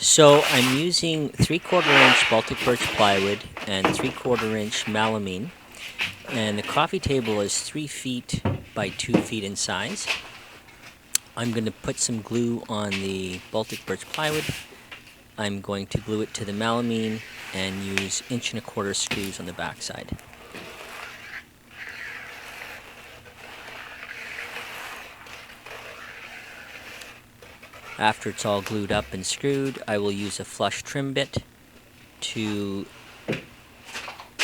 So I'm using 3/4 inch Baltic birch plywood and 3/4 inch melamine, and the coffee table is 3 feet by 2 feet in size. I'm going to put some glue on the Baltic birch plywood. I'm going to glue it to the melamine and use 1 1/4 inch screws on the back side. After it's all glued up and screwed, I will use a flush trim bit to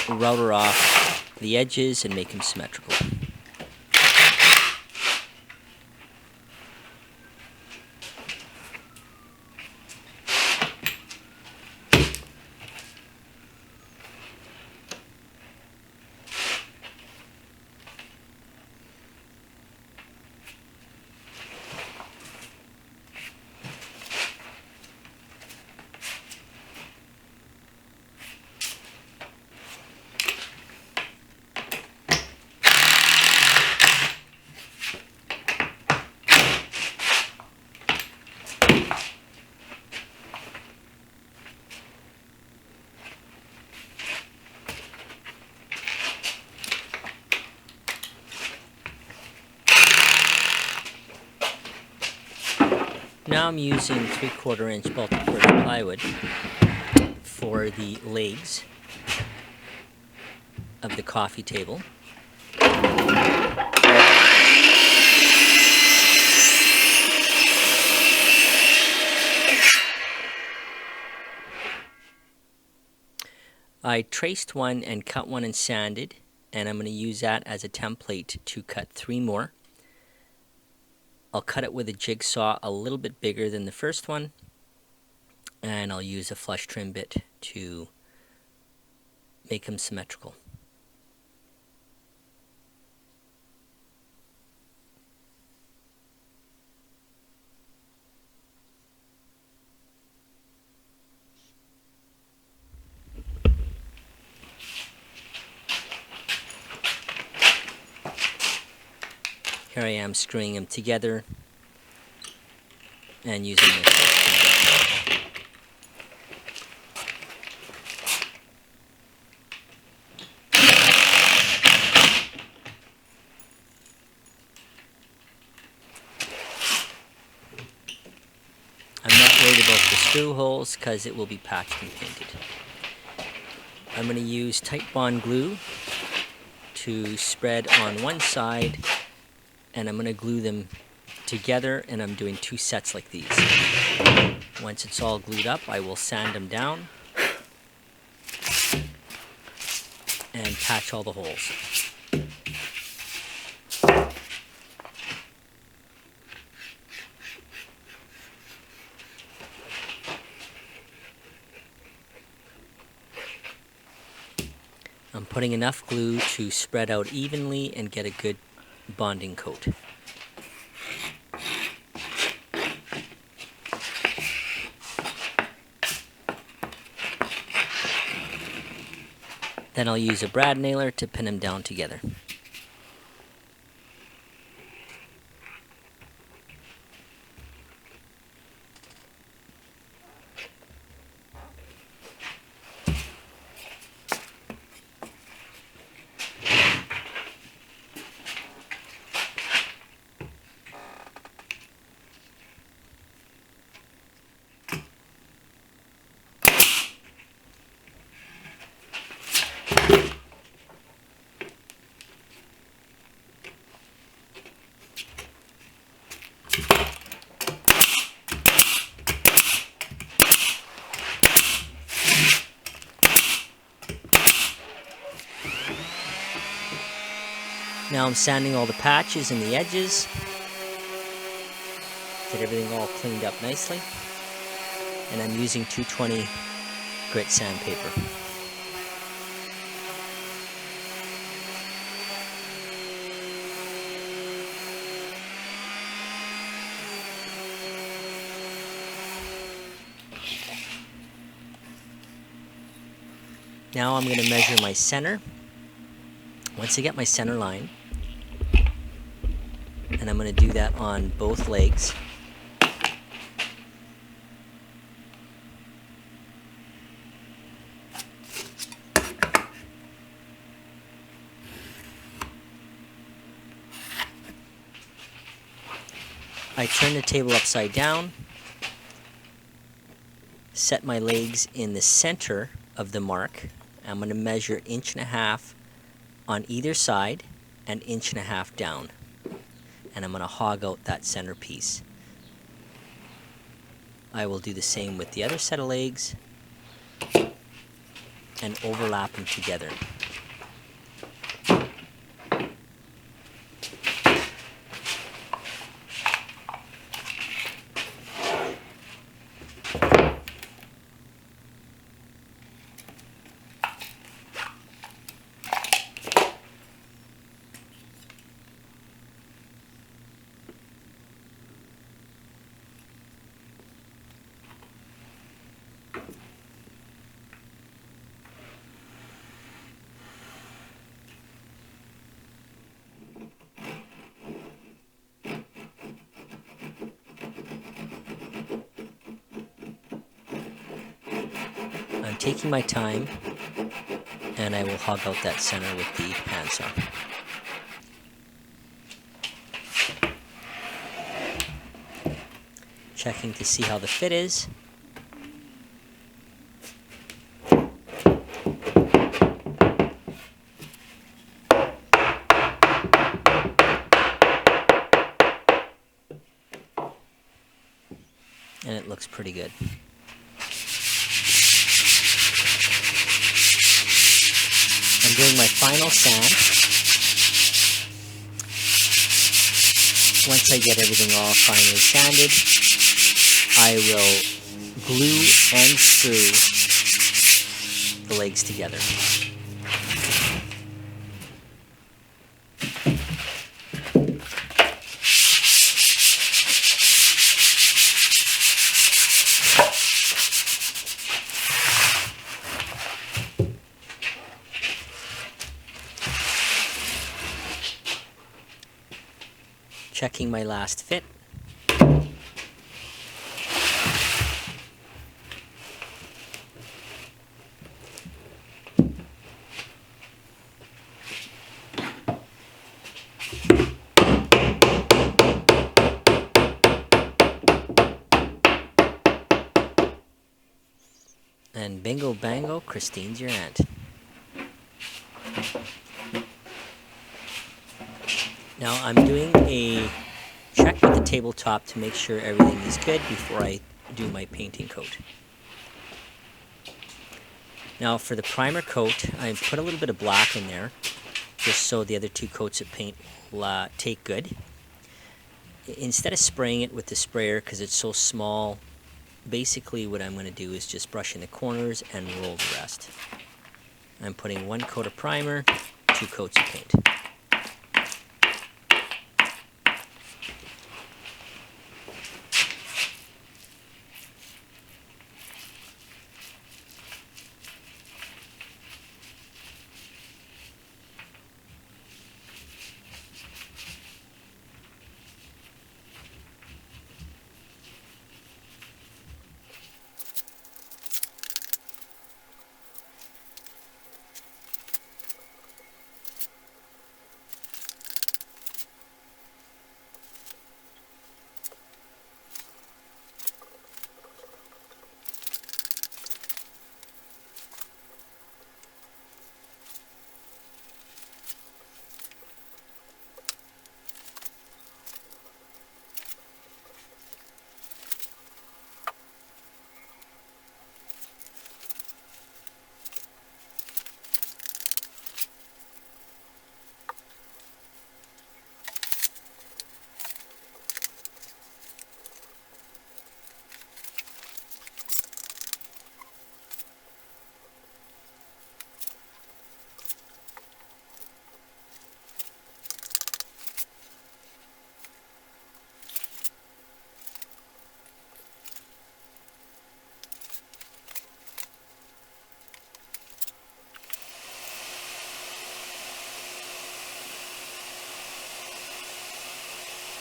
router off the edges and make them symmetrical. Now I'm using 3/4 inch Baltic birch plywood for the legs of the coffee table. I traced one and cut one and sanded, and I'm going to use that as a template to cut 3 more. I'll cut it with a jigsaw a little bit bigger than the first one, and I'll use a flush trim bit to make them symmetrical. Here I am screwing them together and using this flush trim bit. I'm not worried about the screw holes because it will be patched and painted. I'm going to use tight bond glue to spread on one side, and I'm going to glue them together, and I'm doing 2 sets like these. Once it's all glued up, I will sand them down and patch all the holes. I'm putting enough glue to spread out evenly and get a good bonding coat. Then I'll use a brad nailer to pin them down together. Now I'm sanding all the patches and the edges. Get everything all cleaned up nicely. And I'm using 220 grit sandpaper. Now I'm going to measure my center. Once I get my center line, and I'm going to do that on both legs. I turn the table upside down, set my legs in the center of the mark. I'm going to measure 1.5 inches on either side and 1.5 inches down. And I'm going to hog out that center piece. I will do the same with the other set of legs and overlap them together. I'm taking my time, and I will hog out that center with the handsaw. Checking to see how the fit is. And it looks pretty good. I'm doing my final sand. Once I get everything all finally sanded, I will glue and screw the legs together. Checking my last fit. And bingo bango, Christine's your aunt. Now I'm doing a check with the tabletop to make sure everything is good before I do my painting coat. Now for the primer coat, I put a little bit of black in there, just so the other two coats of paint will take good. Instead of spraying it with the sprayer, because it's so small, basically what I'm going to do is just brush in the corners and roll the rest. I'm putting 1 coat of primer, 2 coats of paint.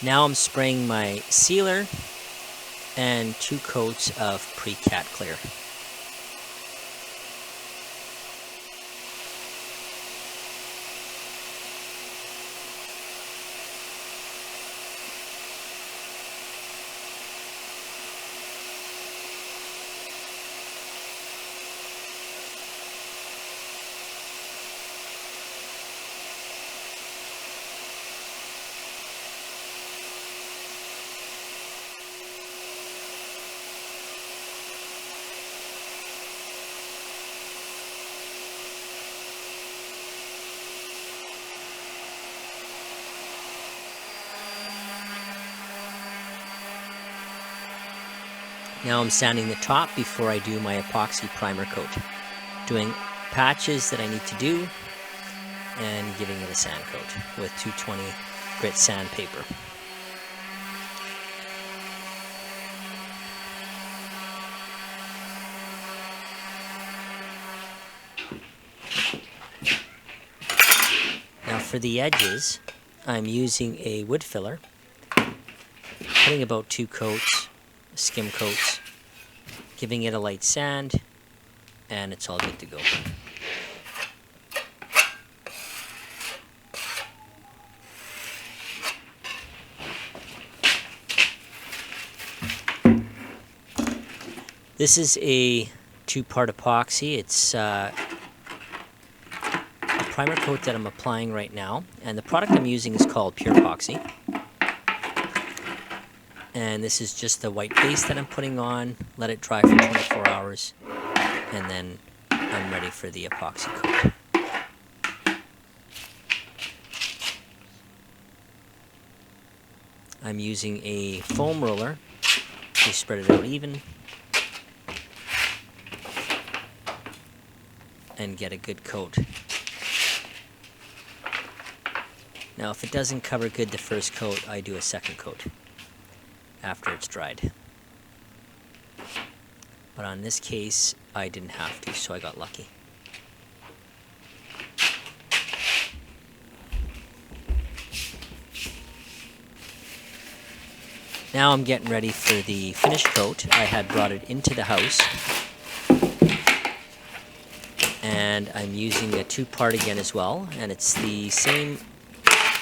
Now I'm spraying my sealer and 2 coats of pre-cat clear. Now I'm sanding the top before I do my epoxy primer coat. Doing patches that I need to do and giving it a sand coat with 220 grit sandpaper. Now for the edges, I'm using a wood filler, putting about 2 coats, skim coats, giving it a light sand, and it's all good to go. This is a 2-part epoxy. It's a primer coat that I'm applying right now, and the product I'm using is called Pure Epoxy. And this is just the white base that I'm putting on, let it dry for 24 hours, and then I'm ready for the epoxy coat. I'm using a foam roller to spread it out even and get a good coat. Now if it doesn't cover good the first coat, I do a second coat after it's dried. But on this case, I didn't have to, so I got lucky. Now I'm getting ready for the finish coat. I had brought it into the house, and I'm using a 2-part again as well, and it's the same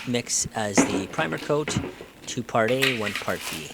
mix as the primer coat, 2-part A, 1-part B.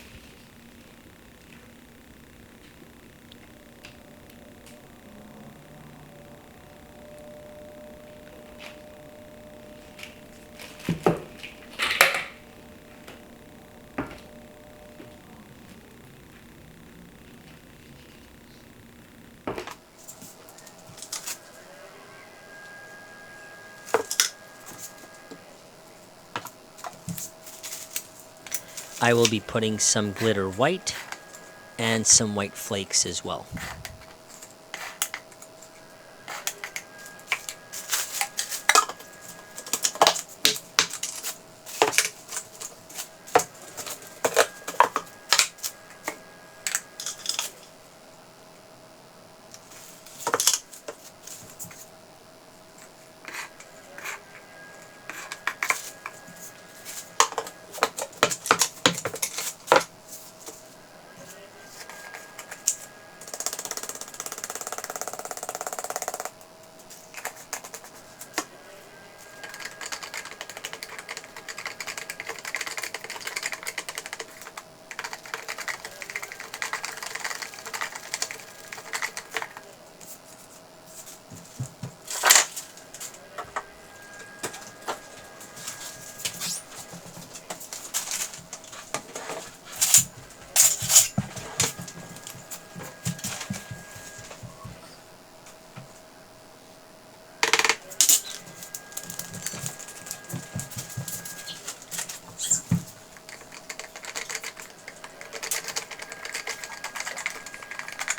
I will be putting some glitter white and some white flakes as well.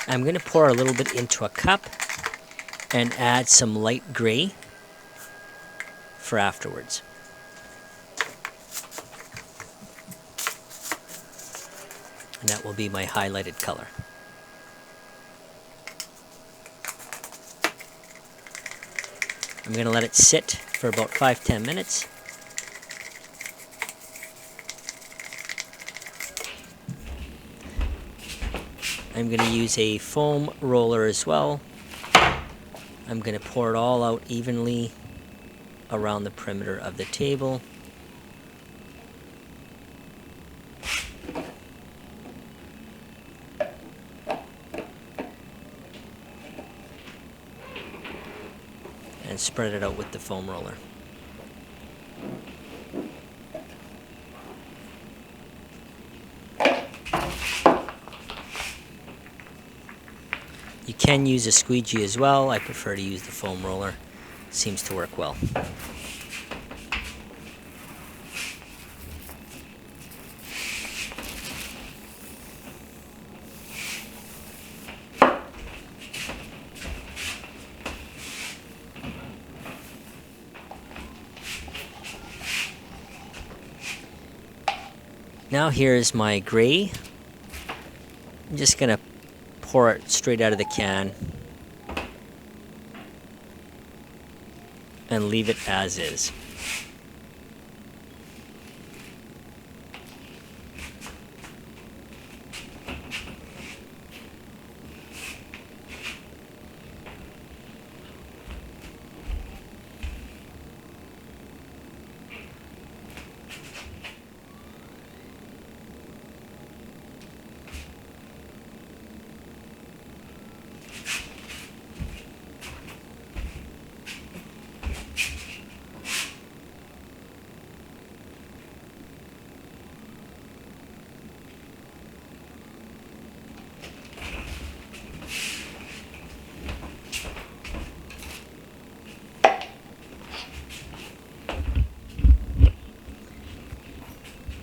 I'm going to pour a little bit into a cup and add some light gray for afterwards. And that will be my highlighted color. I'm going to let it sit for about 5-10 minutes. I'm going to use a foam roller as well. I'm going to pour it all out evenly around the perimeter of the table. And spread it out with the foam roller. You can use a squeegee as well. I prefer to use the foam roller. Seems to work well. Now here's my gray. I'm just gonna pour it straight out of the can and leave it as is.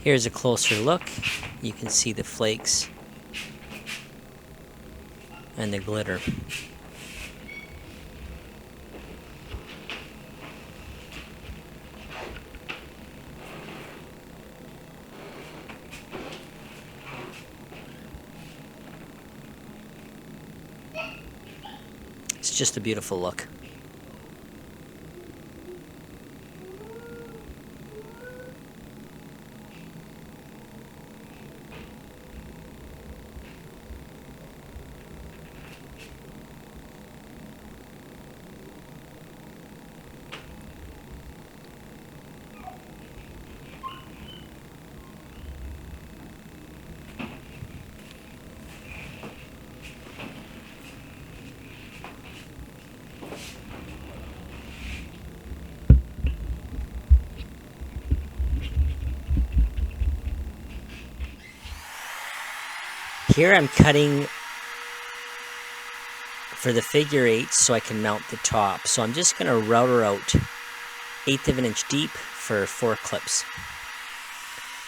Here's a closer look. You can see the flakes and the glitter. It's just a beautiful look. Here I'm cutting for the figure eights so I can mount the top. So I'm just going to router out 1/8 of an inch deep for 4 clips.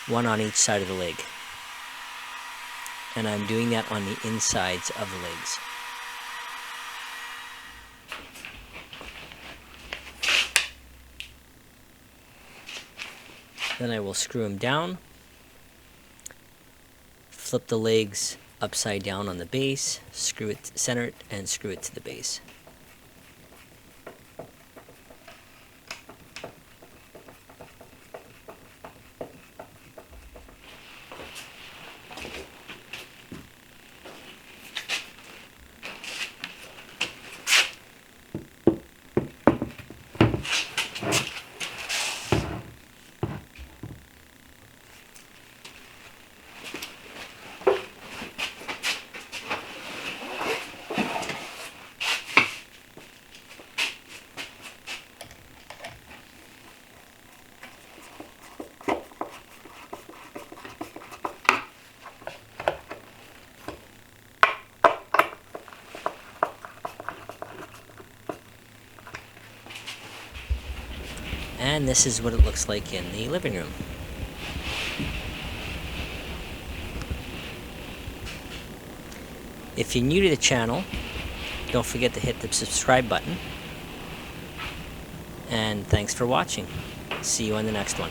1 on each side of the leg. And I'm doing that on the insides of the legs. Then I will screw them down. Flip the legs upside down on the base, screw it, center it, and screw it to the base. And this is what it looks like in the living room. If you're new to the channel, don't forget to hit the subscribe button. And thanks for watching. See you on the next one.